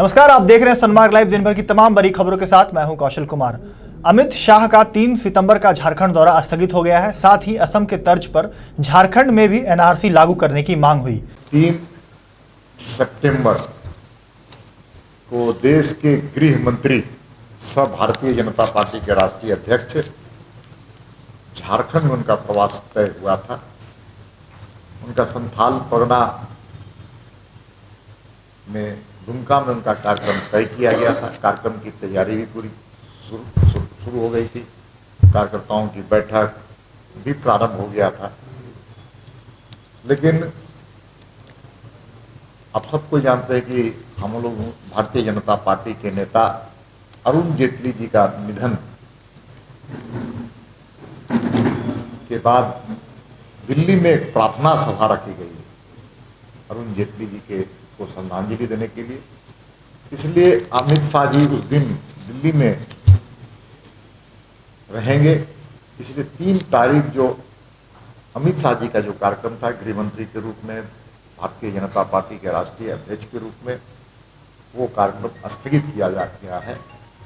नमस्कार, आप देख रहे हैं सनमार्ग लाइव। दिन भर की तमाम बड़ी खबरों के साथ मैं हूं कौशल कुमार। अमित शाह का 3 सितंबर का झारखंड दौरा स्थगित हो गया है। साथ ही असम के तर्ज पर झारखंड में भी एनआरसी लागू करने की मांग हुई। 3 सितंबर को देश के गृह मंत्री सब भारतीय जनता पार्टी के राष्ट्रीय अध्यक्ष झारखंड में उनका प्रवास तय हुआ था। उनका संथाल परगना में दुमका में उनका कार्यक्रम तय किया गया था। कार्यक्रम की तैयारी भी पूरी शुरू हो गई थी। कार्यकर्ताओं की बैठक भी प्रारंभ हो गया था। लेकिन आप सबको जानते हैं कि हम लोग भारतीय जनता पार्टी के नेता अरुण जेटली जी का निधन के बाद दिल्ली में एक प्रार्थना सभा रखी गई अरुण जेटली जी के को श्रद्धांजलि देने के लिए। इसलिए अमित शाह जी उस दिन दिल्ली में रहेंगे। इसलिए 3 तारीख जो अमित शाह जी का जो कार्यक्रम था गृह मंत्री के रूप में, भारतीय जनता पार्टी के राष्ट्रीय अध्यक्ष के रूप में, वो कार्यक्रम स्थगित किया गया है।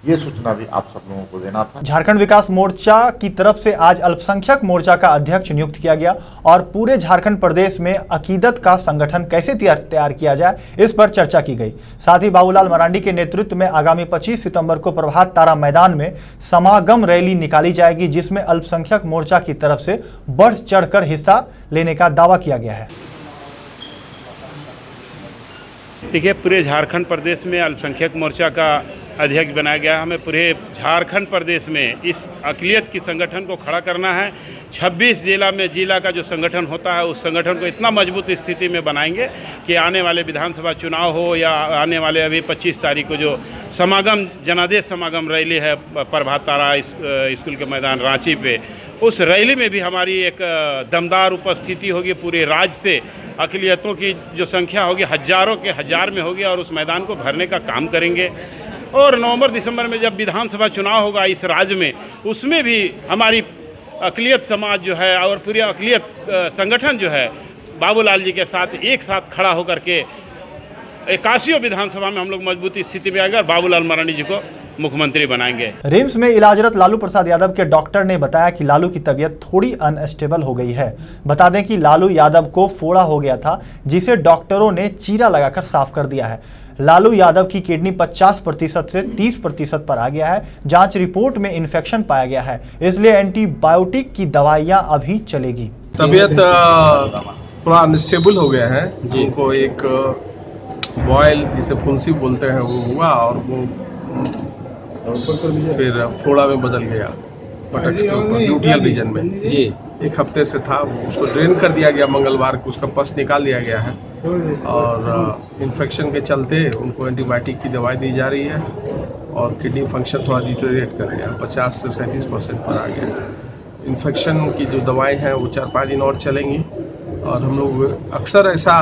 ये सूचना भी आप सब लोगों को देना था। झारखंड विकास मोर्चा की तरफ से आज अल्पसंख्यक मोर्चा का अध्यक्ष नियुक्त किया गया और पूरे झारखंड प्रदेश में अकीदत का संगठन कैसे तैयार किया जाए, इस पर चर्चा की गई। साथ ही बाबूलाल मरांडी के नेतृत्व में आगामी 25 सितंबर को प्रभात तारा मैदान में समागम रैली निकाली जाएगी, जिसमें अल्पसंख्यक मोर्चा की तरफ से बढ़ चढ़कर हिस्सा लेने का दावा किया गया है। देखिए, पूरे झारखंड प्रदेश में अल्पसंख्यक मोर्चा का अध्यक्ष बनाया गया। हमें पूरे झारखंड प्रदेश में इस अक़लियत की संगठन को खड़ा करना है। 26 जिला का जो संगठन होता है, उस संगठन को इतना मजबूत स्थिति में बनाएंगे कि आने वाले विधानसभा चुनाव हो या आने वाले अभी 25 तारीख को जो समागम जनादेश समागम रैली है प्रभात तारा स्कूल के मैदान रांची पे, उस रैली में भी हमारी एक दमदार उपस्थिति होगी। पूरे राज्य से अक़लियतों की जो संख्या होगी हज़ारों के हज़ार में होगी और उस मैदान को भरने का काम करेंगे। और नवंबर दिसंबर में जब विधानसभा चुनाव होगा इस राज्य में, उसमें भी हमारी अक़लियत समाज जो है और पूरी अक़लियत संगठन जो है बाबूलाल जी के साथ एक साथ खड़ा होकर के 81 विधानसभा में हम लोग मजबूत स्थिति में आएगा और बाबूलाल मरांडी जी को मुख्यमंत्री बनाएंगे। रिम्स में इलाजरत लालू प्रसाद यादव के डॉक्टर ने बताया कि लालू की तबीयत थोड़ी अनस्टेबल हो गई है। बता दें कि लालू यादव को फोड़ा हो गया था, जिसे डॉक्टरों ने चीरा लगाकर साफ कर दिया है। लालू यादव की किडनी 50% से 30% पर आ गया है। जांच रिपोर्ट में इन्फेक्शन पाया गया है, इसलिए एंटीबायोटिक की दवाइयां अभी चलेगी। तबीयत थोड़ा अनस्टेबल हो गया है। उनको एक बॉयल जिसे फुंसी बोलते हैं वो हुआ और वो फिर फोड़ा में बदल गया, बटक्स के ऊपर ल्यूटियल रीजन में। जी 1 हफ्ते से था, उसको ड्रेन कर दिया गया मंगलवार को, उसका पस निकाल दिया गया है और इन्फेक्शन के चलते उनको एंटीबायोटिक की दवाई दी जा रही है और किडनी फंक्शन थोड़ा डिटोरिएट कर गया, 50 से 37% पर आ गया। इन्फेक्शन की जो दवाई हैं वो 4-5 दिन और चलेंगी और हम लोग अक्सर ऐसा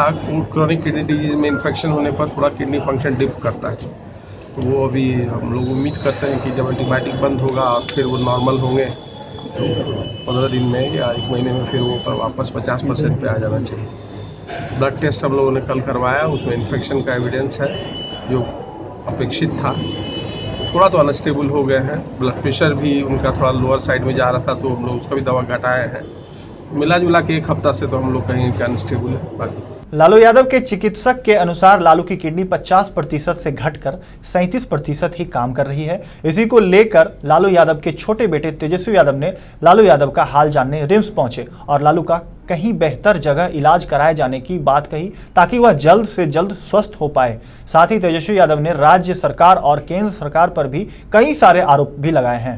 क्रोनिक किडनी डिजीज में इन्फेक्शन होने पर थोड़ा किडनी फंक्शन डिप करता है, तो वो अभी हम लोग उम्मीद करते हैं कि जब एंटीबायोटिक बंद होगा और फिर वो नॉर्मल होंगे तो 15 दिन में या 1 महीने में फिर वो पर वापस 50% पे आ जाना चाहिए। ब्लड टेस्ट हम लोगों ने कल करवाया, उसमें इन्फेक्शन का एविडेंस है जो अपेक्षित था। थोड़ा तो अनस्टेबल हो गए हैं। ब्लड प्रेशर भी उनका थोड़ा लोअर साइड में जा रहा था, तो हम लोग उसका भी दवा घटाए हैं। मिला जुला के 1 हफ्ता से तो हम लोग कहीं अनस्टेबल है। लालू यादव के चिकित्सक के अनुसार लालू की किडनी 50% से घटकर 37% ही काम कर रही है। इसी को लेकर लालू यादव के छोटे बेटे तेजस्वी यादव ने लालू यादव का हाल जानने रिम्स पहुंचे और लालू का कहीं बेहतर जगह इलाज कराए जाने की बात कही, ताकि वह जल्द से जल्द स्वस्थ हो पाए। साथ ही तेजस्वी यादव ने राज्य सरकार और केंद्र सरकार पर भी कई सारे आरोप भी लगाए हैं।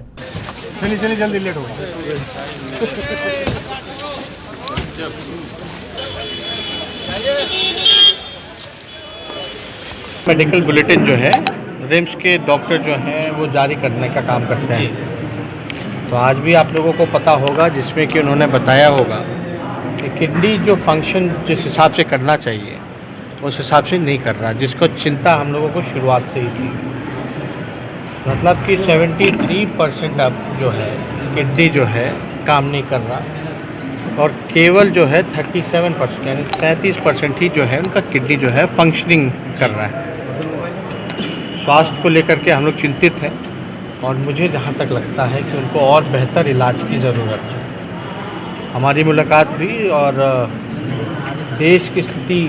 चलिए जल्दी लेट होगा। मेडिकल बुलेटिन जो है रिम्स के डॉक्टर जो हैं वो जारी करने का काम करते हैं। तो आज भी आप लोगों को पता होगा, जिसमें कि उन्होंने बताया होगा कि किडनी जो फंक्शन जिस हिसाब से करना चाहिए उस हिसाब से नहीं कर रहा, जिसको चिंता हम लोगों को शुरुआत से ही थी। मतलब कि 73% अब जो है किडनी जो है काम नहीं कर रहा और केवल जो है 37% यानी 37% ही जो है उनका किडनी जो है फंक्शनिंग कर रहा है। स्वास्थ्य को लेकर के हम लोग चिंतित हैं और मुझे जहाँ तक लगता है कि उनको और बेहतर इलाज की ज़रूरत है। हमारी मुलाकात हुई और देश की स्थिति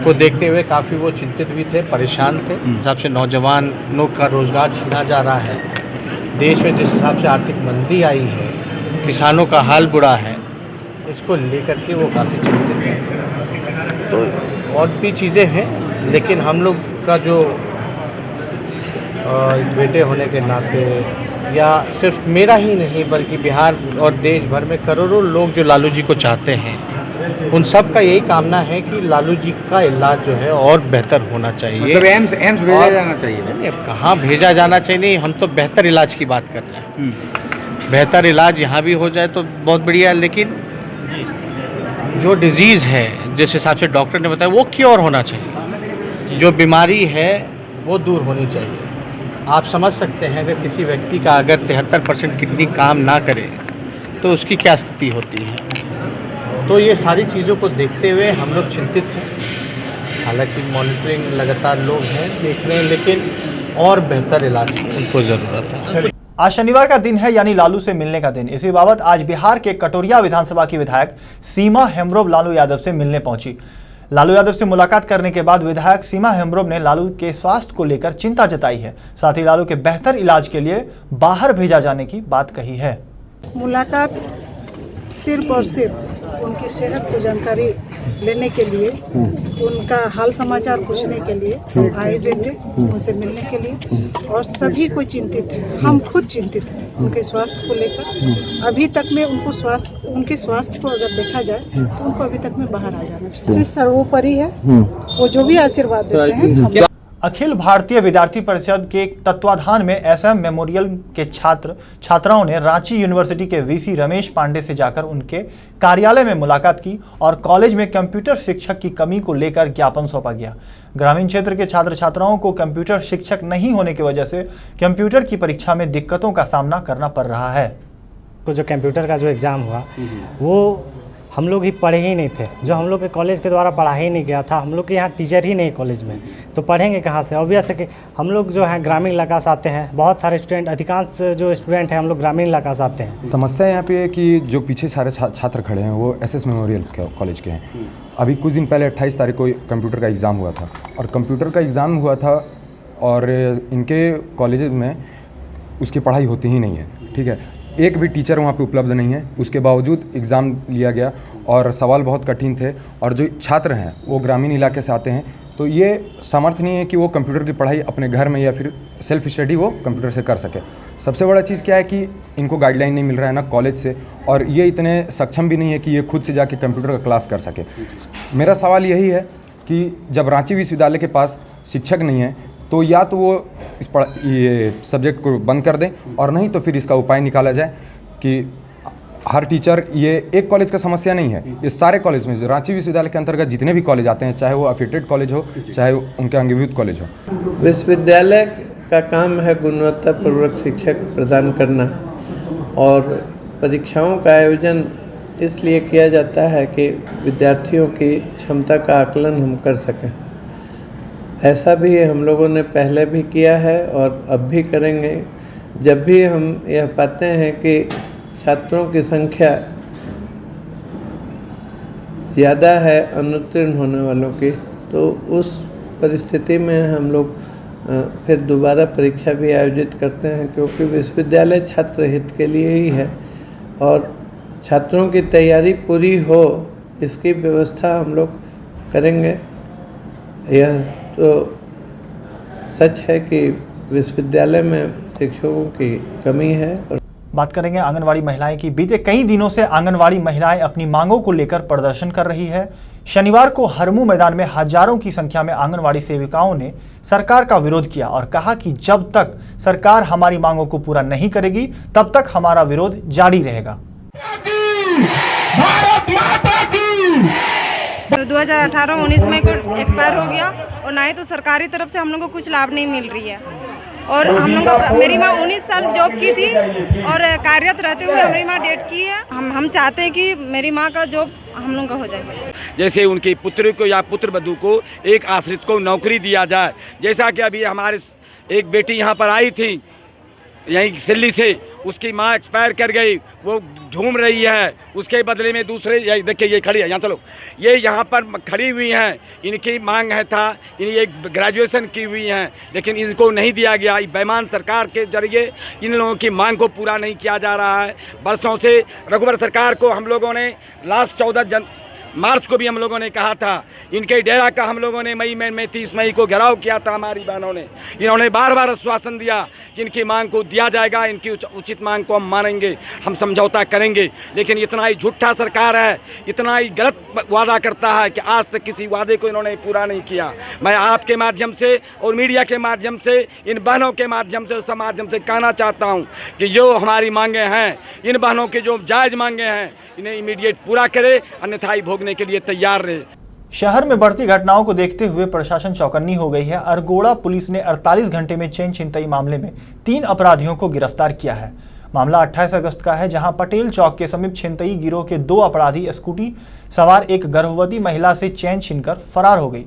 को देखते हुए काफ़ी वो चिंतित भी थे, परेशान थे। जिस हिसाब से नौजवानों का रोज़गार छीना जा रहा है, देश में जिस हिसाब से आर्थिक मंदी आई है, किसानों का हाल बुरा है, इसको लेकर के वो काफ़ी चिंतित हैं। तो और भी चीज़ें हैं, लेकिन हम लोग का जो बेटे होने के नाते, या सिर्फ मेरा ही नहीं बल्कि बिहार और देश भर में करोड़ों लोग जो लालू जी को चाहते हैं, उन सब का यही कामना है कि लालू जी का इलाज जो है और बेहतर होना चाहिए। मतलब एम्स भेजा जाना चाहिए। नहीं, अब कहाँ भेजा जाना चाहिए, नहीं, हम तो बेहतर इलाज की बात कर रहे हैं। बेहतर इलाज यहाँ भी हो जाए तो बहुत बढ़िया है, लेकिन जो डिजीज़ है जिस हिसाब से डॉक्टर ने बताया वो क्योर होना चाहिए, जो बीमारी है वो दूर होनी चाहिए। आप समझ सकते हैं कि किसी व्यक्ति का अगर 73% किडनी काम ना करे तो उसकी क्या स्थिति होती है। तो ये सारी चीज़ों को देखते हुए हम लोग चिंतित हैं। हालांकि मॉनिटरिंग लगातार लोग हैं, देख रहे हैं, लेकिन और बेहतर इलाज की उनको ज़रूरत है। आज शनिवार का दिन है, यानी लालू से मिलने का दिन। इसी बाबत आज बिहार के कटोरिया विधानसभा की विधायक सीमा हेम्ब्रोम लालू यादव से मिलने पहुंची। लालू यादव से मुलाकात करने के बाद विधायक सीमा हेम्ब्रोम ने लालू के स्वास्थ्य को लेकर चिंता जताई है। साथ ही लालू के बेहतर इलाज के लिए बाहर भेजा जाने की बात कही है। मुलाकात सिर्फ और सिर्फ उनकी सेहत को जानकारी लेने के लिए, उनका हाल समाचार पूछने के लिए हम आए हुए थे, उनसे मिलने के लिए। और सभी को चिंतित है, हम खुद चिंतित हैं उनके स्वास्थ्य को लेकर। अभी तक में उनके स्वास्थ्य को अगर देखा जाए तो उनको अभी तक में बाहर आ जाना चाहिए। सर्वोपरि है, वो जो भी आशीर्वाद देते हैं। अखिल भारतीय विद्यार्थी परिषद के तत्वाधान में एसएम मेमोरियल के छात्राओं ने रांची यूनिवर्सिटी के वीसी रमेश पांडे से जाकर उनके कार्यालय में मुलाकात की और कॉलेज में कंप्यूटर शिक्षक की कमी को लेकर ज्ञापन सौंपा गया। ग्रामीण क्षेत्र के छात्र छात्राओं को कंप्यूटर शिक्षक नहीं होने की वजह से कंप्यूटर की परीक्षा में दिक्कतों का सामना करना पड़ रहा है। तो जो कंप्यूटर का जो एग्ज़ाम हुआ वो हम लोग ही पढ़े ही नहीं थे, जो हम लोग के कॉलेज के द्वारा पढ़ा ही नहीं गया था। हम लोग के यहाँ टीचर ही नहीं कॉलेज में, तो पढ़ेंगे कहाँ से। ऑब्वियस है कि हम लोग जो हैं ग्रामीण इलाका से आते हैं, बहुत सारे स्टूडेंट, अधिकांश जो स्टूडेंट हैं हम लोग ग्रामीण इलाका से आते हैं। समस्या यहाँ पे है कि जो पीछे सारे छात्र खड़े हैं वो एसएस मेमोरियल कॉलेज के हैं। अभी कुछ दिन पहले 28 तारीख को कंप्यूटर का एग्ज़ाम हुआ था और कंप्यूटर का एग्ज़ाम हुआ था और इनके कॉलेज में उसकी पढ़ाई होती ही नहीं है। ठीक है, एक भी टीचर वहाँ पे उपलब्ध नहीं है। उसके बावजूद एग्ज़ाम लिया गया और सवाल बहुत कठिन थे और जो छात्र हैं वो ग्रामीण इलाके से आते हैं, तो ये सामर्थ्य नहीं है कि वो कंप्यूटर की पढ़ाई अपने घर में या फिर सेल्फ स्टडी वो कंप्यूटर से कर सके। सबसे बड़ा चीज़ क्या है कि इनको गाइडलाइन नहीं मिल रहा है ना कॉलेज से, और ये इतने सक्षम भी नहीं है कि ये खुद से जाके कंप्यूटर का क्लास कर सके। मेरा सवाल यही है कि जब रांची विश्वविद्यालय के पास शिक्षक नहीं है तो या तो वो ये सब्जेक्ट को बंद कर दें और नहीं तो फिर इसका उपाय निकाला जाए कि हर टीचर, ये एक कॉलेज का समस्या नहीं है, ये सारे कॉलेज में, रांची विश्वविद्यालय के अंतर्गत जितने भी कॉलेज आते हैं, चाहे वो अफिलिएटेड कॉलेज हो चाहे उनके अंगीभूत कॉलेज हो। विश्वविद्यालय का काम है गुणवत्तापूर्वक शिक्षक प्रदान करना और परीक्षाओं का आयोजन इसलिए किया जाता है कि विद्यार्थियों की क्षमता का आकलन हम कर सकें। ऐसा भी हम लोगों ने पहले भी किया है और अब भी करेंगे। जब भी हम यह पाते हैं कि छात्रों की संख्या ज़्यादा है अनुत्तीर्ण होने वालों की, तो उस परिस्थिति में हम लोग फिर दोबारा परीक्षा भी आयोजित करते हैं, क्योंकि विश्वविद्यालय छात्र हित के लिए ही है और छात्रों की तैयारी पूरी हो इसकी व्यवस्था हम लोग करेंगे। यह तो सच है कि विश्वविद्यालय में शिक्षकों की कमी है। बात करेंगे आंगनवाड़ी महिलाएं की। बीते कई दिनों से आंगनवाड़ी महिलाएं अपनी मांगों को लेकर प्रदर्शन कर रही है। शनिवार को हरमू मैदान में हजारों की संख्या में आंगनवाड़ी सेविकाओं ने सरकार का विरोध किया और कहा कि जब तक सरकार हमारी मांगों को पूरा नहीं करेगी तब तक हमारा विरोध जारी रहेगा। 2018-19 में एक्सपायर हो गया और ना ही तो सरकारी तरफ से हम लोग को कुछ लाभ नहीं मिल रही है। और हम लोग का मेरी माँ 19 साल जॉब की थी और कार्यरत रहते हुए हमारी माँ डेट की है। हम चाहते हैं कि मेरी माँ का जॉब हम लोग का हो जाए। जैसे उनकी पुत्री को या पुत्र वधू को एक आश्रित को नौकरी दिया जाए। जैसा कि अभी हमारे एक बेटी यहाँ पर आई थी यहीं दिल्ली से, उसकी माँ एक्सपायर कर गई, वो ढूंढ रही है, उसके बदले में दूसरे देखिए ये खड़ी है यहाँ, चलो ये यहाँ पर खड़ी हुई हैं, इनकी मांग है था, ये ग्रेजुएशन की हुई हैं लेकिन इनको नहीं दिया गया। बेईमान सरकार के जरिए इन लोगों की मांग को पूरा नहीं किया जा रहा है। बरसों से रघुवर सरकार को हम लोगों ने लास्ट 14 मार्च को भी हम लोगों ने कहा था, इनके डेरा का हम लोगों ने मई में 30 मई को घेराव किया था हमारी बहनों ने। इन्होंने बार बार आश्वासन दिया कि इनकी मांग को दिया जाएगा, इनकी उचित मांग को हम मानेंगे, हम समझौता करेंगे। लेकिन इतना ही झूठा सरकार है, इतना ही गलत वादा करता है कि आज तक किसी वादे को इन्होंने पूरा नहीं किया। मैं आपके माध्यम से और मीडिया के माध्यम से, इन बहनों के माध्यम से, उस माध्यम से कहना चाहता हूँ कि जो हमारी मांगें हैं, इन बहनों के जो जायज़ मांगें हैं, इन्हें इमीडिएट पूरा करे, अन्यथा ही भोगने के लिए तैयार रहे। शहर में बढ़ती घटनाओं को देखते हुए प्रशासन चौकन्नी हो गई है। अरगोड़ा पुलिस ने 48 घंटे में चेन छिनतई मामले में 3 अपराधियों को गिरफ्तार किया है। मामला 28 अगस्त का है, जहां पटेल चौक के समीप छिनतई गिरोह के 2 अपराधी स्कूटी सवार एक गर्भवती महिला से चेन छीनकर फरार हो गई।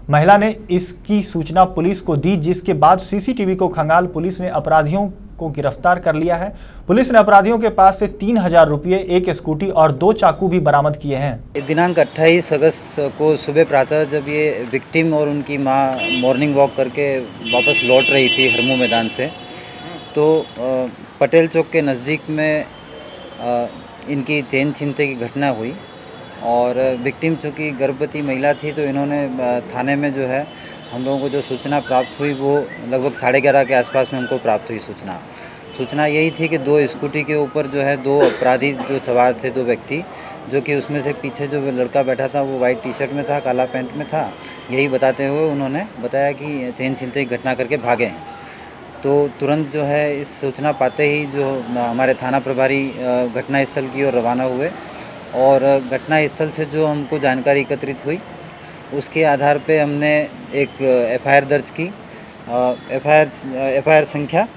महिला ने इसकी सूचना पुलिस को दी, जिसके बाद सीसीटीवी को खंगाल पुलिस ने अपराधियों को गिरफ्तार कर लिया है। पुलिस ने अपराधियों के पास से 3000 रुपये, 1 स्कूटी और 2 चाकू भी बरामद किए हैं। दिनांक 28 अगस्त को सुबह प्रातः जब ये विक्टिम और उनकी मां मॉर्निंग वॉक करके वापस लौट रही थी हरमू मैदान से, तो पटेल चौक के नज़दीक में इनकी चेन छीनते की घटना हुई। और विक्टिम चूँकि गर्भवती महिला थी, तो इन्होंने थाने में जो है हम लोगों को जो सूचना प्राप्त हुई वो लगभग 11:30 के आसपास में हमको प्राप्त हुई सूचना यही थी कि 2 स्कूटी के ऊपर जो है 2 अपराधी जो सवार थे, 2 व्यक्ति, जो कि उसमें से पीछे जो लड़का बैठा था वो वाइट टी-शर्ट में था, काला पैंट में था। यही बताते हुए उन्होंने बताया कि चेन छीनते की घटना करके भागे हैं। तो तुरंत जो है इस सूचना पाते ही जो हमारे थाना प्रभारी घटनास्थल की ओर रवाना हुए और घटनास्थल से जो हमको जानकारी एकत्रित हुई उसके आधार पे हमने एक एफआईआर दर्ज की। एफआईआर संख्या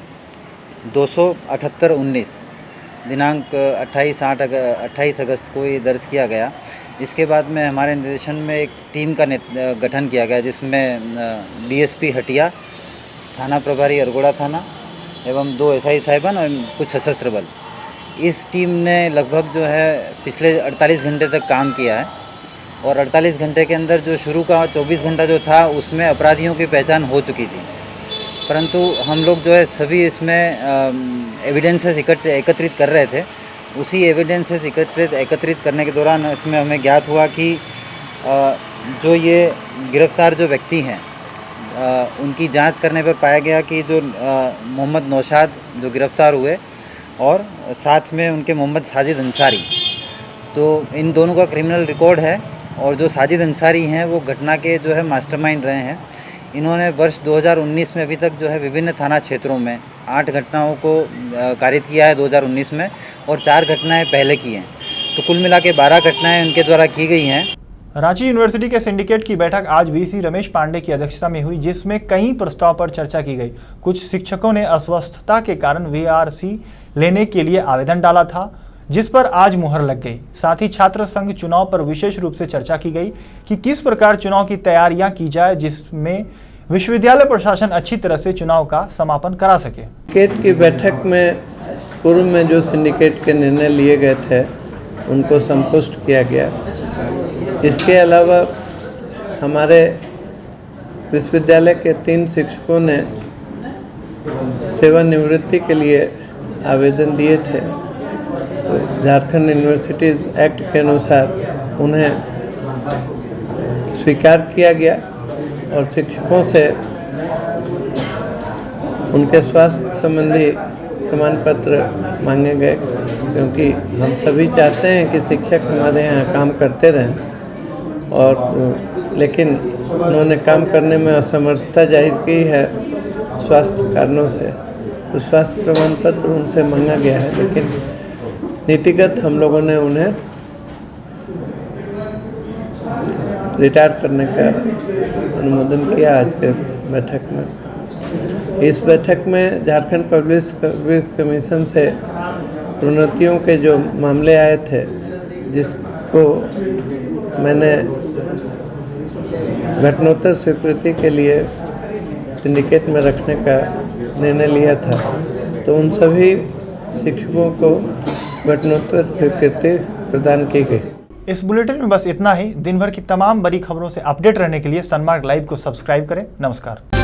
278/19 दिनांक 28 अगस्त को ये दर्ज किया गया। इसके बाद में हमारे निर्देशन में एक टीम का गठन किया गया, जिसमें डीएसपी हटिया, थाना प्रभारी अरगोड़ा थाना एवं 2 एसआई साहिबान और कुछ सशस्त्र बल। इस टीम ने लगभग जो है पिछले 48 घंटे तक काम किया है और 48 घंटे के अंदर जो शुरू का 24 घंटा जो था उसमें अपराधियों की पहचान हो चुकी थी, परंतु हम लोग जो है सभी इसमें एविडेंसेस एकत्रित कर रहे थे। उसी एविडेंसेस एकत्रित करने के दौरान इसमें हमें ज्ञात हुआ कि जो ये गिरफ्तार जो व्यक्ति हैं उनकी जांच करने पर पाया गया कि जो मोहम्मद नौशाद जो गिरफ्तार हुए और साथ में उनके मोहम्मद साजिद अंसारी, तो इन दोनों का क्रिमिनल रिकॉर्ड है। और जो साजिद अंसारी हैं वो घटना के जो है मास्टरमाइंड रहे हैं। इन्होंने वर्ष 2019 में अभी तक जो है विभिन्न थाना क्षेत्रों में 8 घटनाओं को कारित किया है 2019 में, और 4 घटनाएं पहले की हैं। तो कुल मिला के 12 घटनाएं उनके द्वारा की गई हैं। रांची यूनिवर्सिटी के सिंडिकेट की बैठक आज वीसी रमेश पांडे की अध्यक्षता में हुई, जिसमें कई प्रस्ताव पर चर्चा की गई। कुछ शिक्षकों ने अस्वस्थता के कारण वीआरसी लेने के लिए आवेदन डाला था, जिस पर आज मुहर लग गई। साथ ही छात्र संघ चुनाव पर विशेष रूप से चर्चा की गई कि किस प्रकार चुनाव की तैयारियां की जाए, जिसमें विश्वविद्यालय प्रशासन अच्छी तरह से चुनाव का समापन करा सके। सिंडिकेट की बैठक में पूर्व में जो सिंडिकेट के निर्णय लिए गए थे उनको संतुष्ट किया गया। इसके अलावा हमारे विश्वविद्यालय के 3 शिक्षकों ने सेवानिवृत्ति के लिए आवेदन दिए थे। झारखंड यूनिवर्सिटीज़ एक्ट के अनुसार उन्हें स्वीकार किया गया और शिक्षकों से उनके स्वास्थ्य संबंधी प्रमाण पत्र मांगे गए, क्योंकि हम सभी चाहते हैं कि शिक्षक हमारे यहाँ काम करते रहें, और लेकिन उन्होंने काम करने में असमर्थता जाहिर की है स्वास्थ्य कारणों से। तो स्वास्थ्य प्रमाण पत्र उनसे मांगा गया है, लेकिन नीतिगत हम लोगों ने उन्हें रिटायर करने का अनुमोदन किया आज के बैठक में। इस बैठक में झारखंड पब्लिक सर्विस कमीशन से प्रोन्नतियों के जो मामले आए थे, जिसको मैंने घटनोत्तर स्वीकृति के लिए सिंडिकेट में रखने का निर्णय लिया था, तो उन सभी शिक्षकों को घटनोत्तर स्वीकृति प्रदान की गई। इस बुलेटिन में बस इतना ही। दिन भर की तमाम बड़ी खबरों से अपडेट रहने के लिए सनमार्ग लाइव को सब्सक्राइब करें। नमस्कार।